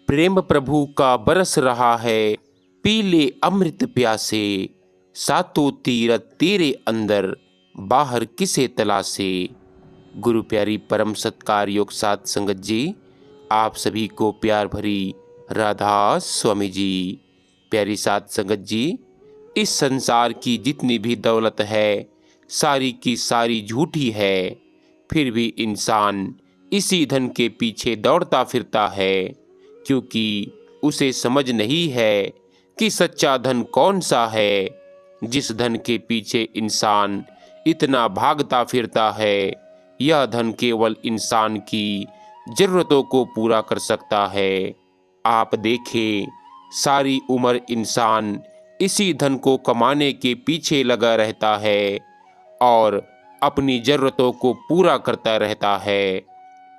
प्रेम प्रभु का बरस रहा है, पी ले अमृत प्यासे। सातों तीरथ तेरे अंदर, बाहर किसे तलाशे। गुरु प्यारी परम सत्कार योग साध संगत जी, आप सभी को प्यार भरी राधा स्वामी जी। प्यारी साध संगत जी, इस संसार की जितनी भी दौलत है सारी की सारी झूठी है, फिर भी इंसान इसी धन के पीछे दौड़ता फिरता है, क्योंकि उसे समझ नहीं है कि सच्चा धन कौन सा है। जिस धन के पीछे इंसान इतना भागता फिरता है, यह धन केवल इंसान की जरूरतों को पूरा कर सकता है। आप देखें, सारी उम्र इंसान इसी धन को कमाने के पीछे लगा रहता है और अपनी जरूरतों को पूरा करता रहता है।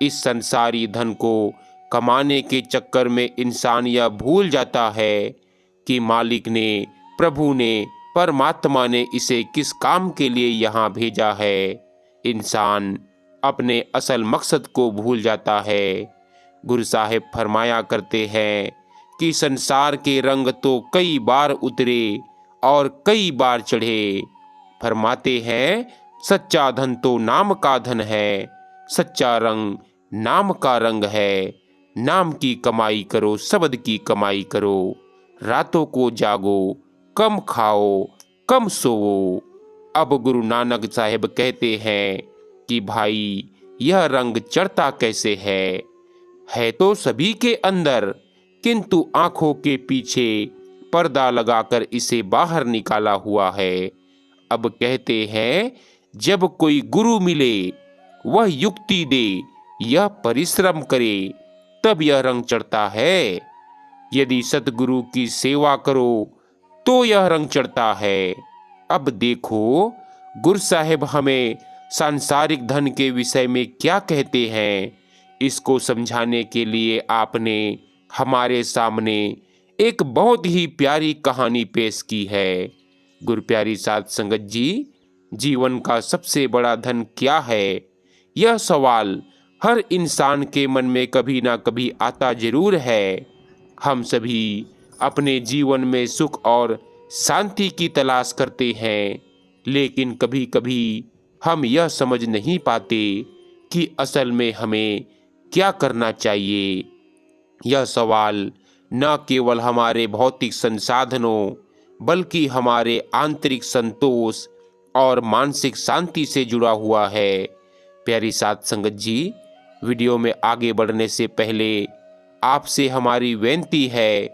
इस संसारी धन को कमाने के चक्कर में इंसान यह भूल जाता है कि मालिक ने, प्रभु ने, परमात्मा ने इसे किस काम के लिए यहाँ भेजा है। इंसान अपने असल मकसद को भूल जाता है। गुरु साहिब फरमाया करते हैं कि संसार के रंग तो कई बार उतरे और कई बार चढ़े। फरमाते हैं, सच्चा धन तो नाम का धन है, सच्चा रंग नाम का रंग है। नाम की कमाई करो, शब्द की कमाई करो, रातों को जागो, कम खाओ, कम सोओ। अब गुरु नानक साहिब कहते हैं कि भाई, यह रंग चढ़ता कैसे है तो सभी के अंदर, किंतु आंखों के पीछे पर्दा लगाकर इसे बाहर निकाला हुआ है। अब कहते हैं, जब कोई गुरु मिले वह युक्ति दे, यह परिश्रम करे, तब यह रंग चढ़ता है। यदि सतगुरु की सेवा करो तो यह रंग चढ़ता है। अब देखो, गुरु साहिब हमें सांसारिक धन के विषय में क्या कहते हैं, इसको समझाने के लिए आपने हमारे सामने एक बहुत ही प्यारी कहानी पेश की है। गुरु प्यारी साध संगत जी, जीवन का सबसे बड़ा धन क्या है, यह सवाल हर इंसान के मन में कभी ना कभी आता जरूर है। हम सभी अपने जीवन में सुख और शांति की तलाश करते हैं, लेकिन कभी कभी हम यह समझ नहीं पाते कि असल में हमें क्या करना चाहिए। यह सवाल न केवल हमारे भौतिक संसाधनों बल्कि हमारे आंतरिक संतोष और मानसिक शांति से जुड़ा हुआ है। प्यारी साध संगत जी, वीडियो में आगे बढ़ने से पहले आपसे हमारी विनती है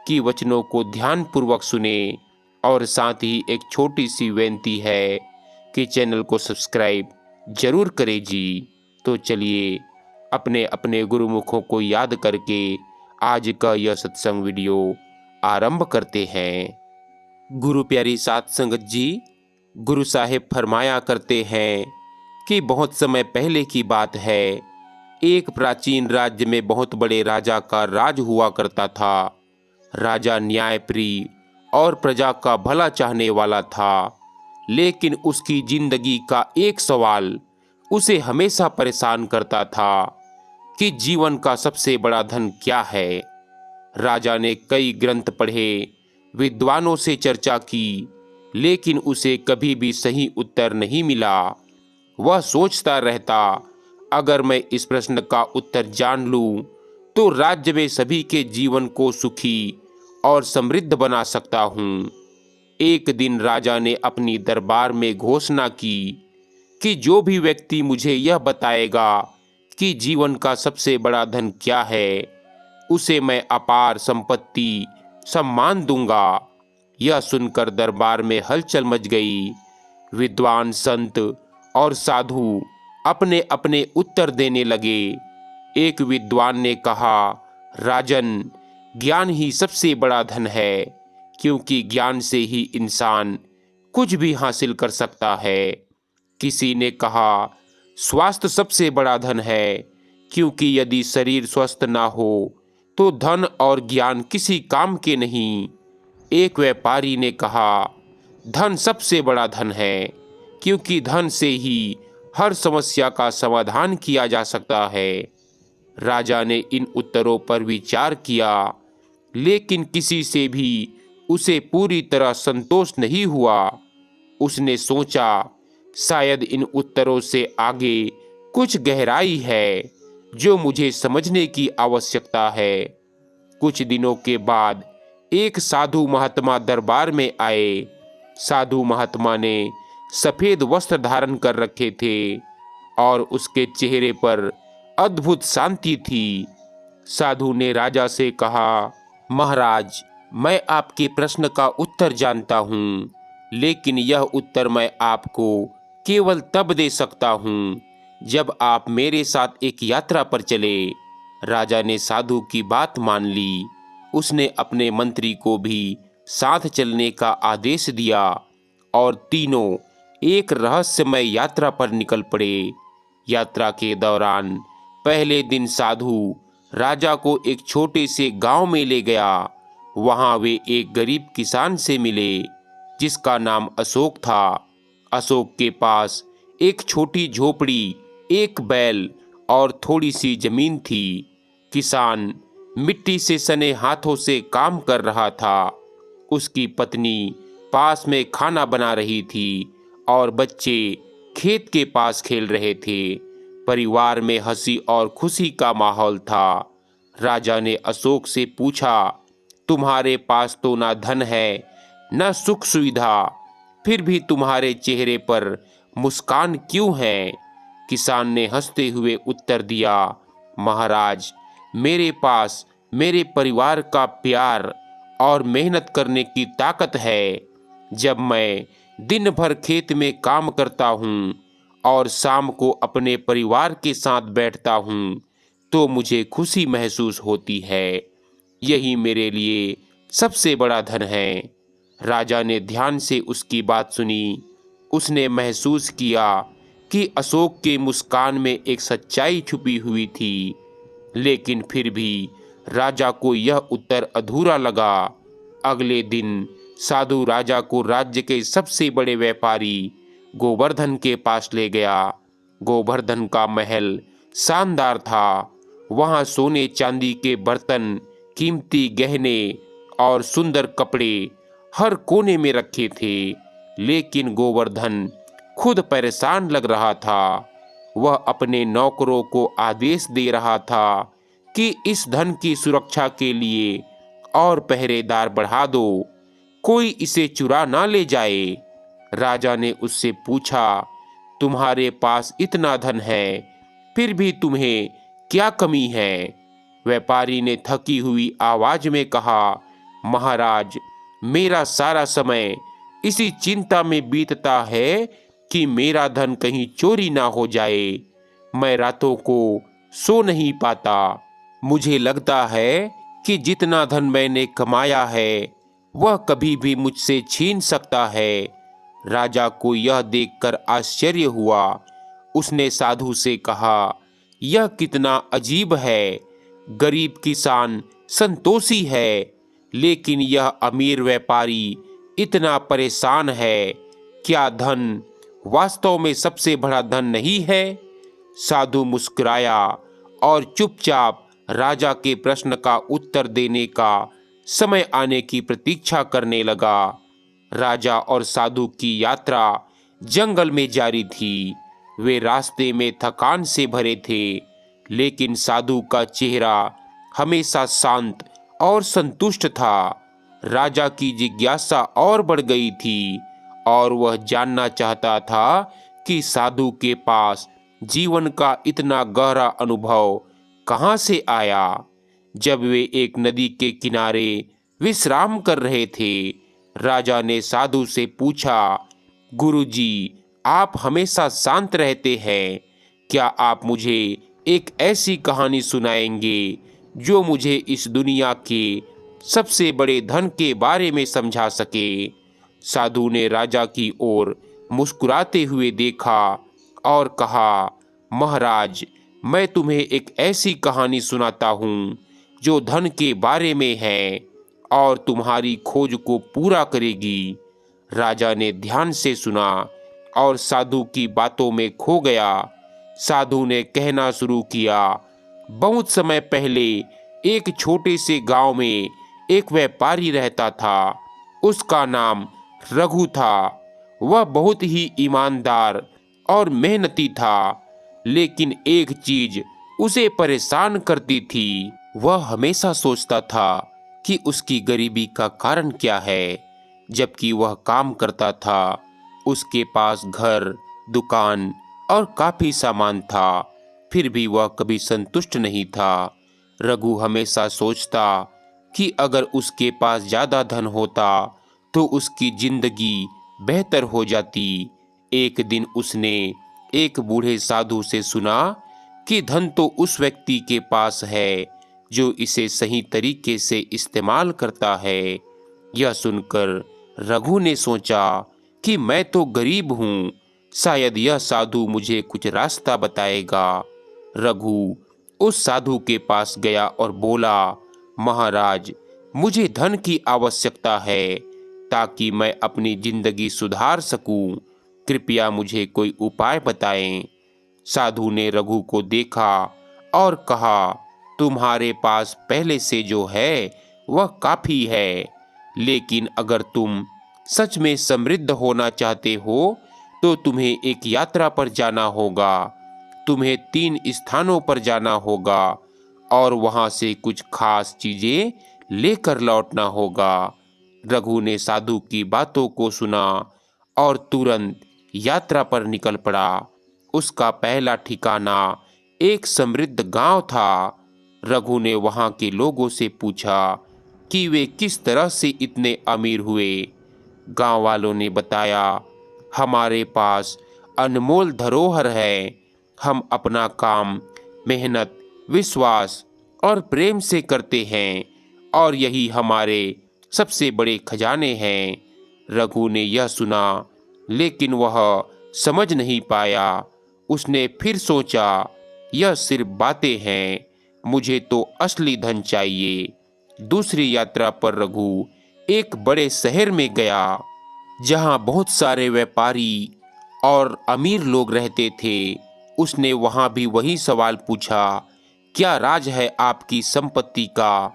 कि वचनों को ध्यानपूर्वक सुने और साथ ही एक छोटी सी विनती है कि चैनल को सब्सक्राइब जरूर करें जी। तो चलिए अपने अपने गुरुमुखों को याद करके आज का यह सत्संग वीडियो आरंभ करते हैं। गुरु प्यारी साध संगत जी, गुरु साहिब फरमाया करते हैं कि बहुत समय पहले की बात है, एक प्राचीन राज्य में बहुत बड़े राजा का राज हुआ करता था। राजा न्यायप्रिय और प्रजा का भला चाहने वाला था, लेकिन उसकी जिंदगी का एक सवाल उसे हमेशा परेशान करता था कि जीवन का सबसे बड़ा धन क्या है। राजा ने कई ग्रंथ पढ़े, विद्वानों से चर्चा की, लेकिन उसे कभी भी सही उत्तर नहीं मिला। वह सोचता रहता, अगर मैं इस प्रश्न का उत्तर जान लूं तो राज्य में सभी के जीवन को सुखी और समृद्ध बना सकता हूं। एक दिन राजा ने अपनी दरबार में घोषणा की कि जो भी व्यक्ति मुझे यह बताएगा कि जीवन का सबसे बड़ा धन क्या है, उसे मैं अपार संपत्ति, सम्मान दूंगा। यह सुनकर दरबार में हलचल मच गई। विद्वान, संत और साधु अपने अपने उत्तर देने लगे। एक विद्वान ने कहा, राजन, ज्ञान ही सबसे बड़ा धन है, क्योंकि ज्ञान से ही इंसान कुछ भी हासिल कर सकता है। किसी ने कहा, स्वास्थ्य सबसे बड़ा धन है, क्योंकि यदि शरीर स्वस्थ ना हो तो धन और ज्ञान किसी काम के नहीं। एक व्यापारी ने कहा, धन सबसे बड़ा धन है, क्योंकि धन से ही हर समस्या का समाधान किया जा सकता है। राजा ने इन उत्तरों पर विचार किया, लेकिन किसी से भी उसे पूरी तरह संतोष नहीं हुआ। उसने सोचा, शायद इन उत्तरों से आगे कुछ गहराई है जो मुझे समझने की आवश्यकता है। कुछ दिनों के बाद एक साधु महात्मा दरबार में आए। साधु महात्मा ने सफेद वस्त्र धारण कर रखे थे और उसके चेहरे पर अद्भुत शांति थी। साधु ने राजा से कहा, महाराज, मैं आपके प्रश्न का उत्तर जानता हूँ, लेकिन यह उत्तर मैं आपको केवल तब दे सकता हूँ जब आप मेरे साथ एक यात्रा पर चले। राजा ने साधु की बात मान ली। उसने अपने मंत्री को भी साथ चलने का आदेश दिया और तीनों एक रहस्यमय यात्रा पर निकल पड़े। यात्रा के दौरान पहले दिन साधु राजा को एक छोटे से गांव में ले गया। वहां वे एक गरीब किसान से मिले जिसका नाम अशोक था। अशोक के पास एक छोटी झोपड़ी, एक बैल और थोड़ी सी जमीन थी। किसान मिट्टी से सने हाथों से काम कर रहा था। उसकी पत्नी पास में खाना बना रही थी और बच्चे खेत के पास खेल रहे थे। परिवार में हंसी और खुशी का माहौल था। राजा ने अशोक से पूछा, तुम्हारे पास तो ना धन है, न सुख सुविधा, फिर भी तुम्हारे चेहरे पर मुस्कान क्यों है? किसान ने हंसते हुए उत्तर दिया, महाराज, मेरे पास मेरे परिवार का प्यार और मेहनत करने की ताकत है। जब मैं दिन भर खेत में काम करता हूँ और शाम को अपने परिवार के साथ बैठता हूँ तो मुझे खुशी महसूस होती है। यही मेरे लिए सबसे बड़ा धन है। राजा ने ध्यान से उसकी बात सुनी। उसने महसूस किया कि अशोक के मुस्कान में एक सच्चाई छुपी हुई थी, लेकिन फिर भी राजा को यह उत्तर अधूरा लगा। अगले दिन साधु राजा को राज्य के सबसे बड़े व्यापारी गोवर्धन के पास ले गया। गोवर्धन का महल शानदार था। वहां सोने चांदी के बर्तन, कीमती गहने और सुंदर कपड़े हर कोने में रखे थे, लेकिन गोवर्धन खुद परेशान लग रहा था। वह अपने नौकरों को आदेश दे रहा था कि इस धन की सुरक्षा के लिए और पहरेदार बढ़ा दो, कोई इसे चुरा ना ले जाए। राजा ने उससे पूछा, तुम्हारे पास इतना धन है, फिर भी तुम्हें क्या कमी है? व्यापारी ने थकी हुई आवाज में कहा, महाराज, मेरा सारा समय इसी चिंता में बीतता है कि मेरा धन कहीं चोरी ना हो जाए। मैं रातों को सो नहीं पाता। मुझे लगता है कि जितना धन मैंने कमाया है वह कभी भी मुझसे छीन सकता है। राजा को यह देखकर आश्चर्य हुआ। उसने साधु से कहा, यह कितना अजीब है। गरीब किसान संतोषी है, लेकिन यह अमीर व्यापारी इतना परेशान है। क्या धन वास्तव में सबसे बड़ा धन नहीं है? साधु मुस्कुराया और चुपचाप राजा के प्रश्न का उत्तर देने का समय आने की प्रतीक्षा करने लगा। राजा और साधु की यात्रा जंगल में जारी थी। वे रास्ते में थकान से भरे थे, लेकिन साधु का चेहरा हमेशा शांत और संतुष्ट था। राजा की जिज्ञासा और बढ़ गई थी और वह जानना चाहता था कि साधु के पास जीवन का इतना गहरा अनुभव कहाँ से आया। जब वे एक नदी के किनारे विश्राम कर रहे थे, राजा ने साधु से पूछा, गुरुजी, आप हमेशा शांत रहते हैं, क्या आप मुझे एक ऐसी कहानी सुनाएंगे जो मुझे इस दुनिया के सबसे बड़े धन के बारे में समझा सके? साधु ने राजा की ओर मुस्कुराते हुए देखा और कहा, महाराज, मैं तुम्हें एक ऐसी कहानी सुनाता हूँ जो धन के बारे में है और तुम्हारी खोज को पूरा करेगी। राजा ने ध्यान से सुना और साधु की बातों में खो गया। साधु ने कहना शुरू किया, बहुत समय पहले एक छोटे से गांव में एक व्यापारी रहता था। उसका नाम रघु था। वह बहुत ही ईमानदार और मेहनती था, लेकिन एक चीज उसे परेशान करती थी। वह हमेशा सोचता था कि उसकी गरीबी का कारण क्या है। जबकि वह काम करता था, उसके पास घर, दुकान और काफी सामान था, फिर भी वह कभी संतुष्ट नहीं था। रघु हमेशा सोचता कि अगर उसके पास ज्यादा धन होता तो उसकी जिंदगी बेहतर हो जाती। एक दिन उसने एक बूढ़े साधु से सुना कि धन तो उस व्यक्ति के पास है जो इसे सही तरीके से इस्तेमाल करता है। यह सुनकर रघु ने सोचा कि मैं तो गरीब हूँ, शायद यह साधु मुझे कुछ रास्ता बताएगा। रघु उस साधु के पास गया और बोला, महाराज, मुझे धन की आवश्यकता है ताकि मैं अपनी जिंदगी सुधार सकूं। कृपया मुझे कोई उपाय बताएं। साधु ने रघु को देखा और कहा, तुम्हारे पास पहले से जो है वह काफी है, लेकिन अगर तुम सच में समृद्ध होना चाहते हो तो तुम्हें एक यात्रा पर जाना होगा। तुम्हें 3 स्थानों पर जाना होगा और वहां से कुछ खास चीजें लेकर लौटना होगा। रघु ने साधु की बातों को सुना और तुरंत यात्रा पर निकल पड़ा। उसका पहला ठिकाना एक समृद्ध गांव था। रघु ने वहां के लोगों से पूछा कि वे किस तरह से इतने अमीर हुए। गांव वालों ने बताया, हमारे पास अनमोल धरोहर है। हम अपना काम मेहनत, विश्वास और प्रेम से करते हैं और यही हमारे सबसे बड़े खजाने हैं। रघु ने यह सुना, लेकिन वह समझ नहीं पाया। उसने फिर सोचा, यह सिर्फ बातें हैं, मुझे तो असली धन चाहिए। दूसरी यात्रा पर रघु एक बड़े शहर में गया, जहां बहुत सारे व्यापारी और अमीर लोग रहते थे। उसने वहां भी वही सवाल पूछा, क्या राज है आपकी संपत्ति का?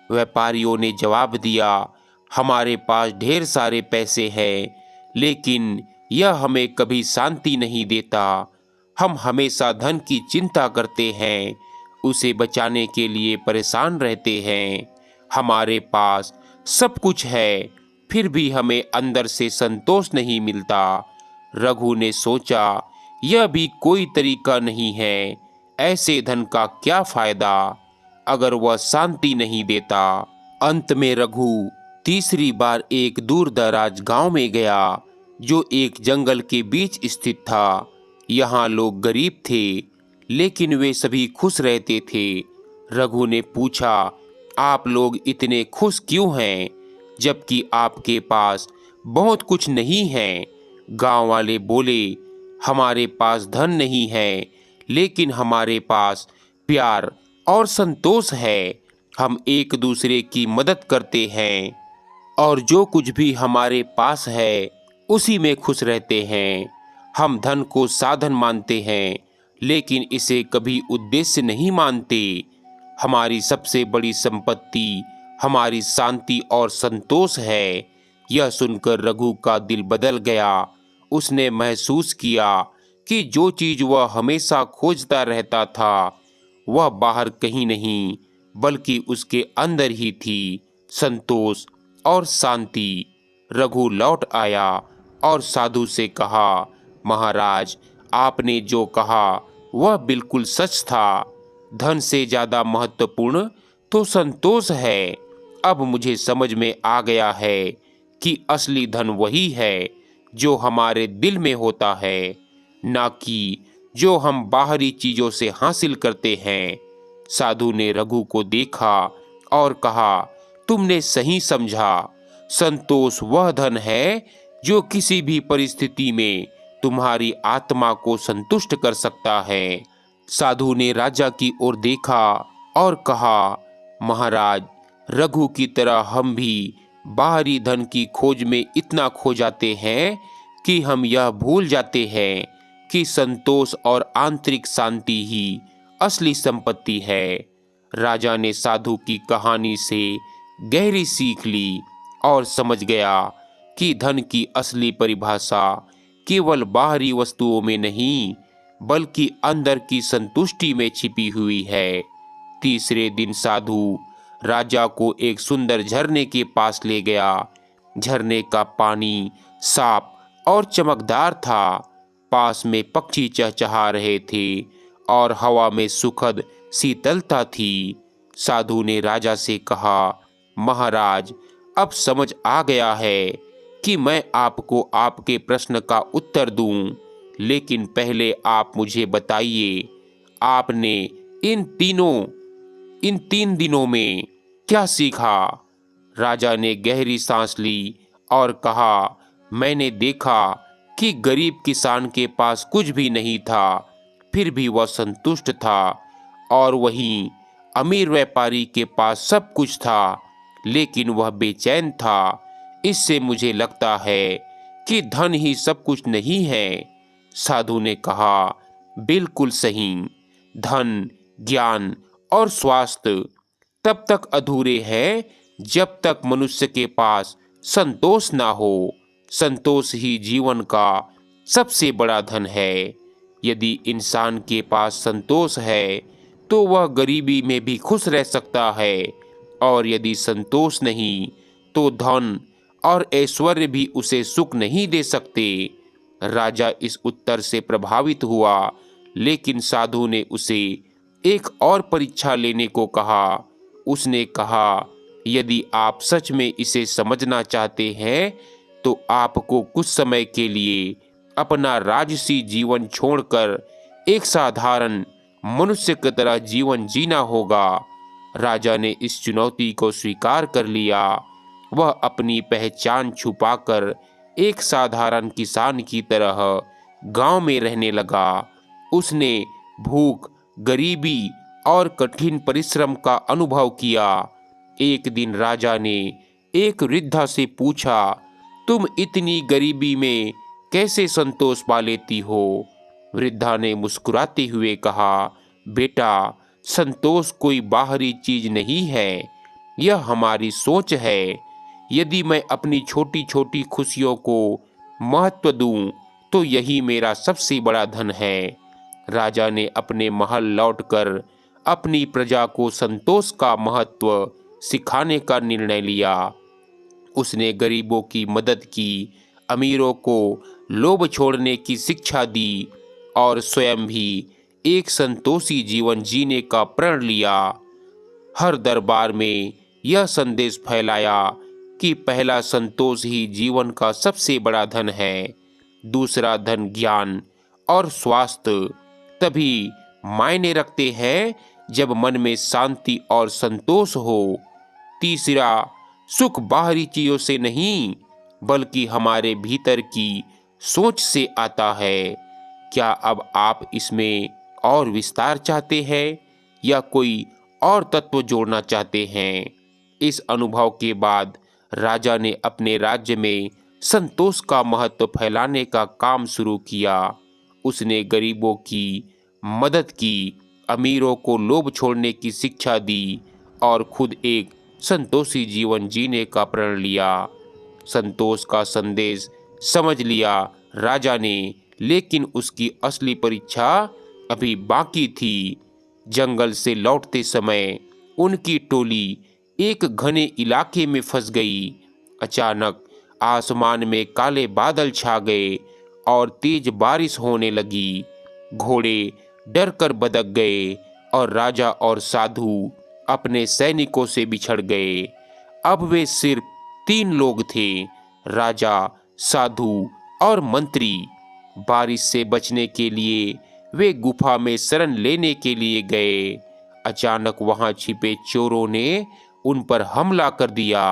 व्यापारियों ने जवाब दिया, हमारे पास ढेर सारे पैसे हैं, लेकिन यह हमें कभी शांति नहीं देता। हम हमेशा धन की चिंता करते हैं, उसे बचाने के लिए परेशान रहते हैं। हमारे पास सब कुछ है, फिर भी हमें अंदर से संतोष नहीं मिलता। रघु ने सोचा, यह भी कोई तरीका नहीं है। ऐसे धन का क्या फायदा अगर वह शांति नहीं देता। अंत में रघु तीसरी बार एक दूर दराज गांव में गया, जो एक जंगल के बीच स्थित था। यहाँ लोग गरीब थे, लेकिन वे सभी खुश रहते थे। रघु ने पूछा, आप लोग इतने खुश क्यों हैं, जबकि आपके पास बहुत कुछ नहीं है? गांव वाले बोले, हमारे पास धन नहीं है, लेकिन हमारे पास प्यार और संतोष है। हम एक दूसरे की मदद करते हैं और जो कुछ भी हमारे पास है उसी में खुश रहते हैं। हम धन को साधन मानते हैं, लेकिन इसे कभी उद्देश्य नहीं मानते। हमारी सबसे बड़ी संपत्ति हमारी शांति और संतोष है। यह सुनकर रघु का दिल बदल गया। उसने महसूस किया कि जो चीज वह हमेशा खोजता रहता था वह बाहर कहीं नहीं बल्कि उसके अंदर ही थी, संतोष और शांति। रघु लौट आया और साधु से कहा, महाराज, आपने जो कहा वह बिल्कुल सच था। धन से ज्यादा महत्वपूर्ण तो संतोष है। अब मुझे समझ में आ गया है कि असली धन वही है जो हमारे दिल में होता है, ना कि जो हम बाहरी चीजों से हासिल करते हैं। साधु ने रघु को देखा और कहा, तुमने सही समझा। संतोष वह धन है जो किसी भी परिस्थिति में तुम्हारी आत्मा को संतुष्ट कर सकता है। साधु ने राजा की ओर देखा और कहा, महाराज, रघु की तरह हम भी बाहरी धन की खोज में इतना खो जाते हैं कि हम यह भूल जाते हैं कि संतोष और आंतरिक शांति ही असली संपत्ति है। राजा ने साधु की कहानी से गहरी सीख ली और समझ गया कि धन की असली परिभाषा केवल बाहरी वस्तुओं में नहीं, बल्कि अंदर की संतुष्टि में छिपी हुई है। तीसरे दिन साधु राजा को एक सुंदर झरने के पास ले गया। झरने का पानी साफ और चमकदार था। पास में पक्षी चहचहा रहे थे और हवा में सुखद शीतलता थी। साधु ने राजा से कहा, महाराज, अब समझ आ गया है कि मैं आपको आपके प्रश्न का उत्तर दूं, लेकिन पहले आप मुझे बताइए, आपने इन 3 दिनों में क्या सीखा? राजा ने गहरी सांस ली और कहा, मैंने देखा कि गरीब किसान के पास कुछ भी नहीं था, फिर भी वह संतुष्ट था, और वहीं अमीर व्यापारी के पास सब कुछ था, लेकिन वह बेचैन था। इससे मुझे लगता है कि धन ही सब कुछ नहीं है। साधु ने कहा, बिल्कुल सही। धन, ज्ञान और स्वास्थ्य तब तक अधूरे हैं जब तक मनुष्य के पास संतोष ना हो। संतोष ही जीवन का सबसे बड़ा धन है। यदि इंसान के पास संतोष है तो वह गरीबी में भी खुश रह सकता है, और यदि संतोष नहीं तो धन और ऐश्वर्य भी उसे सुख नहीं दे सकते। राजा इस उत्तर से प्रभावित हुआ, लेकिन साधु ने उसे एक और परीक्षा लेने को कहा। उसने कहा, यदि आप सच में इसे समझना चाहते हैं तो आपको कुछ समय के लिए अपना राजसी जीवन छोड़कर एक साधारण मनुष्य की तरह जीवन जीना होगा। राजा ने इस चुनौती को स्वीकार कर लिया। वह अपनी पहचान छुपाकर एक साधारण किसान की तरह गांव में रहने लगा। उसने भूख, गरीबी और कठिन परिश्रम का अनुभव किया। एक दिन राजा ने एक वृद्धा से पूछा, तुम इतनी गरीबी में कैसे संतोष पा लेती हो? वृद्धा ने मुस्कुराते हुए कहा, बेटा, संतोष कोई बाहरी चीज नहीं है, यह हमारी सोच है। यदि मैं अपनी छोटी छोटी खुशियों को महत्व दूं तो यही मेरा सबसे बड़ा धन है। राजा ने अपने महल लौटकर अपनी प्रजा को संतोष का महत्व सिखाने का निर्णय लिया। उसने गरीबों की मदद की, अमीरों को लोभ छोड़ने की शिक्षा दी और स्वयं भी एक संतोषी जीवन जीने का प्रण लिया। हर दरबार में यह संदेश फैलाया कि पहला संतोष ही जीवन का सबसे बड़ा धन है। दूसरा धन ज्ञान और स्वास्थ्य तभी मायने रखते हैं जब मन में शांति और संतोष हो। तीसरा, सुख बाहरी चीजों से नहीं, बल्कि हमारे भीतर की सोच से आता है। क्या अब आप इसमें और विस्तार चाहते हैं या कोई और तत्व जोड़ना चाहते हैं? इस अनुभव के बाद राजा ने अपने राज्य में संतोष का महत्व फैलाने का काम शुरू किया। उसने गरीबों की मदद की, अमीरों को लोभ छोड़ने की शिक्षा दी और खुद एक संतोषी जीवन जीने का प्रण लिया। संतोष का संदेश समझ लिया राजा ने, लेकिन उसकी असली परीक्षा अभी बाकी थी। जंगल से लौटते समय उनकी टोली एक घने इलाके में फंस गई। अचानक आसमान में काले बादल छा गए और तेज बारिश होने लगी। घोड़े डर कर बदक गए और राजा और साधु अपने सैनिकों से बिछड़ गए। अब वे सिर्फ 3 लोग थे, राजा, साधु और मंत्री। बारिश से बचने के लिए वे गुफा में शरण लेने के लिए गए। अचानक वहां छिपे चोरों ने उन पर हमला कर दिया।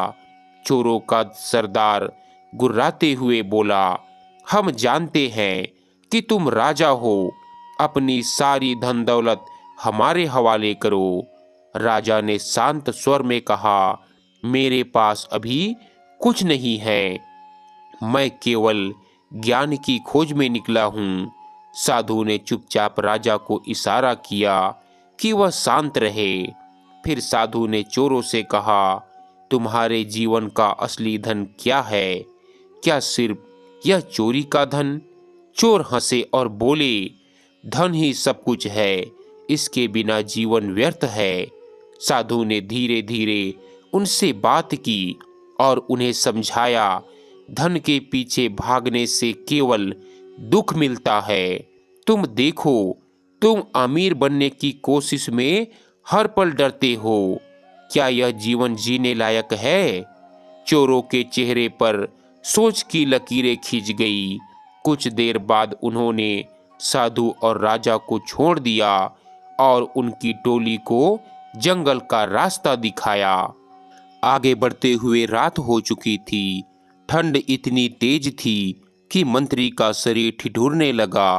चोरों का सरदार गुर्राते हुए बोला, हम जानते हैं कि तुम राजा हो, अपनी सारी धन दौलत हमारे हवाले करो। राजा ने शांत स्वर में कहा, मेरे पास अभी कुछ नहीं है, मैं केवल ज्ञान की खोज में निकला हूँ। साधु ने चुपचाप राजा को इशारा किया कि वह शांत रहे। फिर साधु ने चोरों से कहा, तुम्हारे जीवन का असली धन क्या है? क्या सिर्फ यह चोरी का धन? चोर हंसे और बोले, धन ही सब कुछ है, इसके बिना जीवन व्यर्थ है। साधु ने धीरे धीरे उनसे बात की और उन्हें समझाया, धन के पीछे भागने से केवल दुख मिलता है। तुम देखो, तुम अमीर बनने की कोशिश में हर पल डरते हो। क्या यह जीवन जीने लायक है? चोरों के चेहरे पर सोच की लकीरें खींच गई। कुछ देर बाद उन्होंने साधु और राजा को छोड़ दिया और उनकी टोली को जंगल का रास्ता दिखाया। आगे बढ़ते हुए रात हो चुकी थी। ठंड इतनी तेज थी कि मंत्री का शरीर ठिठुरने लगा।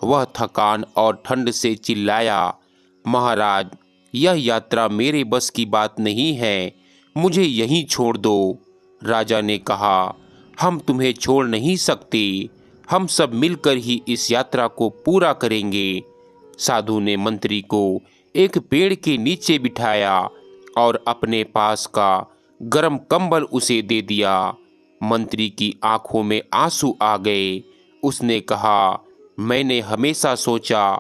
वह थकान और ठंड से चिल्लाया, महाराज, यह यात्रा मेरे बस की बात नहीं है, मुझे यहीं छोड़ दो। राजा ने कहा, हम तुम्हें छोड़ नहीं सकते, हम सब मिलकर ही इस यात्रा को पूरा करेंगे। साधु ने मंत्री को एक पेड़ के नीचे बिठाया और अपने पास का गरम कंबल उसे दे दिया। मंत्री की आंखों में आंसू आ गए। उसने कहा, मैंने हमेशा सोचा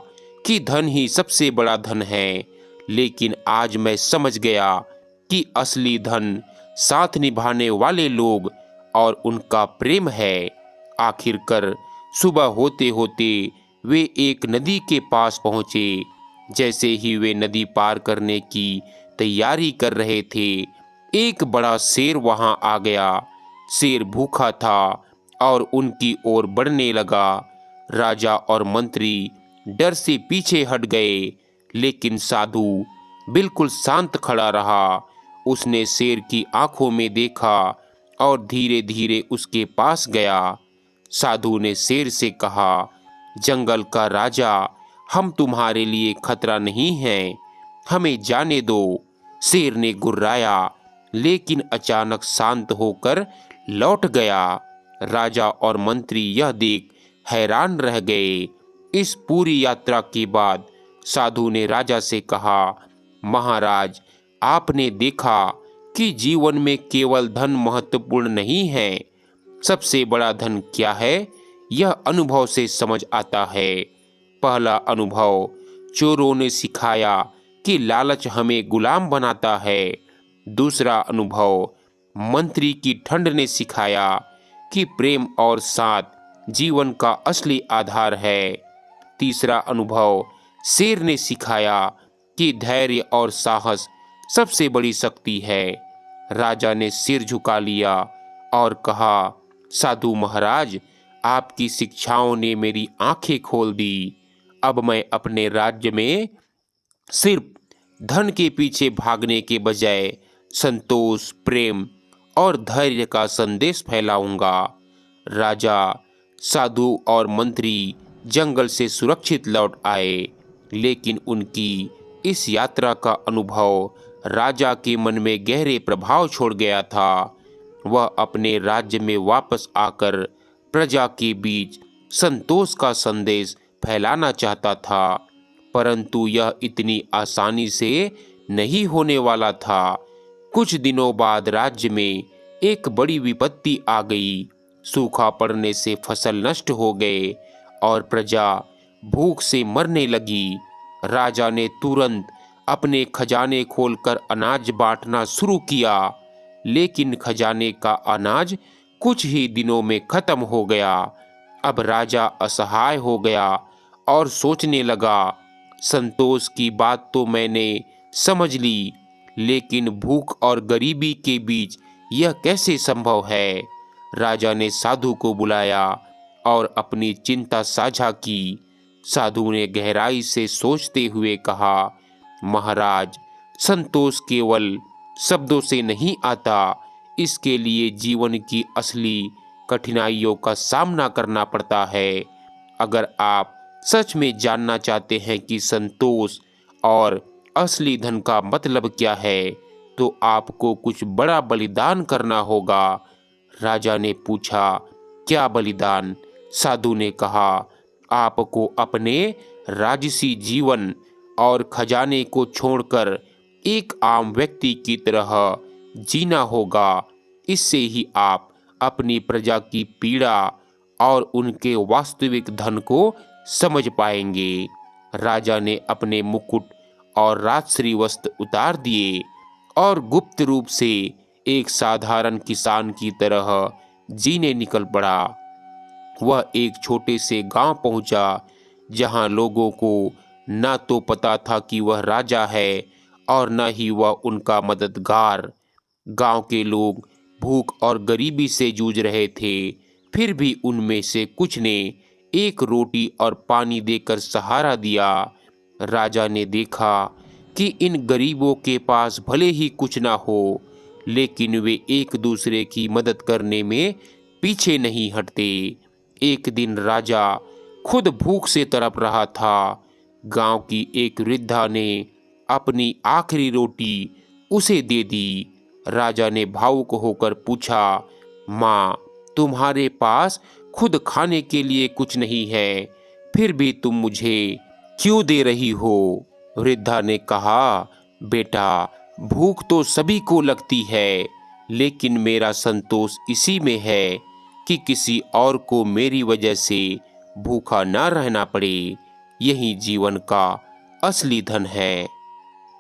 कि धन ही सबसे बड़ा धन है, लेकिन आज मैं समझ गया कि असली धन साथ निभाने वाले लोग और उनका प्रेम है। आखिरकार सुबह होते होते वे एक नदी के पास पहुंचे। जैसे ही वे नदी पार करने की तैयारी कर रहे थे, एक बड़ा शेर वहां आ गया। शेर भूखा था और उनकी ओर बढ़ने लगा। राजा और मंत्री डर से पीछे हट गए, लेकिन साधु बिल्कुल शांत खड़ा रहा। उसने शेर की आंखों में देखा और धीरे धीरे उसके पास गया। साधु ने शेर से कहा, जंगल का राजा, हम तुम्हारे लिए खतरा नहीं हैं, हमें जाने दो। शेर ने गुर्राया, लेकिन अचानक शांत होकर लौट गया। राजा और मंत्री यह देख हैरान रह गए। इस पूरी यात्रा के बाद साधु ने राजा से कहा, महाराज, आपने देखा कि जीवन में केवल धन महत्वपूर्ण नहीं है। सबसे बड़ा धन क्या है, यह अनुभव से समझ आता है। पहला अनुभव, चोरों ने सिखाया कि लालच हमें गुलाम बनाता है। दूसरा अनुभव, मंत्री की ठंड ने सिखाया कि प्रेम और साथ जीवन का असली आधार है। तीसरा अनुभव, शेर ने सिखाया कि धैर्य और साहस सबसे बड़ी शक्ति है। राजा ने सिर झुका लिया और कहा, साधु महाराज, आपकी शिक्षाओं ने मेरी आंखें खोल दी। अब मैं अपने राज्य में सिर्फ धन के पीछे भागने के बजाय संतोष, प्रेम और धैर्य का संदेश फैलाऊंगा। राजा, साधु और मंत्री जंगल से सुरक्षित लौट आए, लेकिन उनकी इस यात्रा का अनुभव राजा के मन में गहरे प्रभाव छोड़ गया था। वह अपने राज्य में वापस आकर प्रजा के बीच संतोष का संदेश फैलाना चाहता था, परंतु यह इतनी आसानी से नहीं होने वाला था। कुछ दिनों बाद राज्य में एक बड़ी विपत्ति आ गई। सूखा पड़ने से फसल नष्ट हो गए और प्रजा भूख से मरने लगी। राजा ने तुरंत अपने खजाने खोलकर अनाज बांटना शुरू किया, लेकिन खजाने का अनाज कुछ ही दिनों में खत्म हो गया। अब राजा असहाय हो गया और सोचने लगा, संतोष की बात तो मैंने समझ ली, लेकिन भूख और गरीबी के बीच यह कैसे संभव है। राजा ने साधु को बुलाया और अपनी चिंता साझा की। साधु ने गहराई से सोचते हुए कहा, महाराज, संतोष केवल शब्दों से नहीं आता, इसके लिए जीवन की असली कठिनाइयों का सामना करना पड़ता है। अगर आप सच में जानना चाहते हैं कि संतोष और असली धन का मतलब क्या है, तो आपको कुछ बड़ा बलिदान करना होगा। राजा ने पूछा, क्या बलिदान? साधु ने कहा, आपको अपने राजसी जीवन और खजाने को छोड़कर एक आम व्यक्ति की तरह जीना होगा। इससे ही आप अपनी प्रजा की पीड़ा और उनके वास्तविक धन को समझ पाएंगे। राजा ने अपने मुकुट और राजश्री वस्त्र उतार दिए और गुप्त रूप से एक साधारण किसान की तरह जीने निकल पड़ा। वह एक छोटे से गांव पहुंचा, जहां लोगों को न तो पता था कि वह राजा है और न ही वह उनका मददगार। गांव के लोग भूख और गरीबी से जूझ रहे थे, फिर भी उनमें से कुछ ने एक रोटी और पानी देकर सहारा दिया। राजा ने देखा कि इन गरीबों के पास भले ही कुछ ना हो, लेकिन वे एक दूसरे की मदद करने में पीछे नहीं हटते। एक दिन राजा खुद भूख से तड़प रहा था। गांव की एक वृद्धा ने अपनी आखिरी रोटी उसे दे दी। राजा ने भावुक होकर पूछा, माँ, तुम्हारे पास खुद खाने के लिए कुछ नहीं है, फिर भी तुम मुझे क्यों दे रही हो? वृद्धा ने कहा, बेटा, भूख तो सभी को लगती है, लेकिन मेरा संतोष इसी में है कि किसी और को मेरी वजह से भूखा ना रहना पड़े। यही जीवन का असली धन है।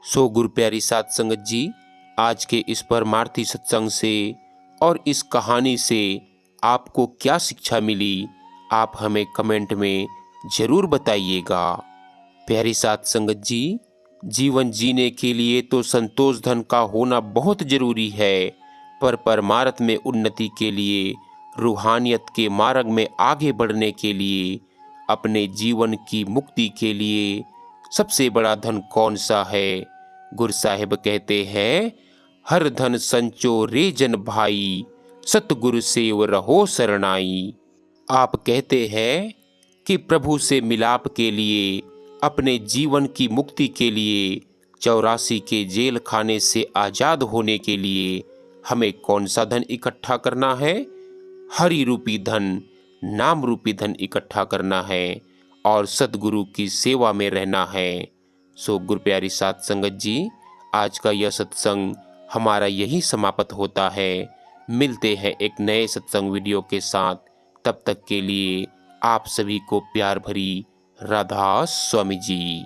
सो गुरु प्यारी साध संगत जी, आज के इस परमार्थी सत्संग से और इस कहानी से आपको क्या शिक्षा मिली, आप हमें कमेंट में जरूर बताइएगा। प्यारी साध संगत जी, जीवन जीने के लिए तो संतोष धन का होना बहुत जरूरी है, पर परमार्थ में उन्नति के लिए, रूहानियत के मार्ग में आगे बढ़ने के लिए, अपने जीवन की मुक्ति के लिए सबसे बड़ा धन कौन सा है? गुरु साहिब कहते हैं, हर धन संचो रे जन भाई, सतगुरु सेव रहो शरणाई। आप कहते हैं कि प्रभु से मिलाप के लिए, अपने जीवन की मुक्ति के लिए, 84 के जेल खाने से आजाद होने के लिए हमें कौन सा धन इकट्ठा करना है? हरि रूपी धन, नाम रूपी धन इकट्ठा करना है और सतगुरु की सेवा में रहना है। सो गुरु प्यारी साध संगत जी, आज का यह सत्संग हमारा यही समाप्त होता है। मिलते हैं एक नए सत्संग वीडियो के साथ। तब तक के लिए आप सभी को प्यार भरी राधा स्वामी जी।